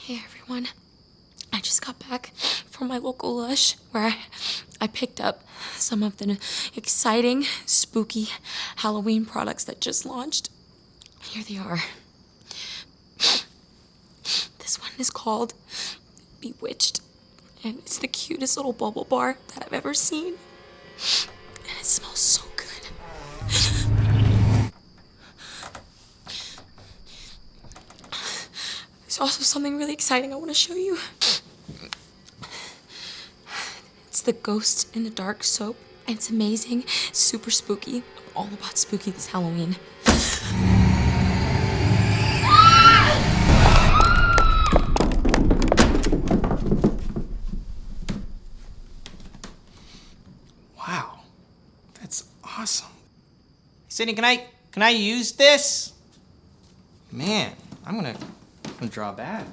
Hey everyone, I just got back from my local Lush where I picked up some of the exciting, spooky Halloween products that just launched. Here they are. This one is called Bewitched, and it's the cutest little bubble bar that I've ever seen. And it smells so good. There's also something really exciting I want to show you. It's the Ghost in the Dark soap. And it's amazing, super spooky. I'm all about spooky this Halloween. Wow, that's awesome. Sydney, can I use this? Man, I'm gonna draw bad.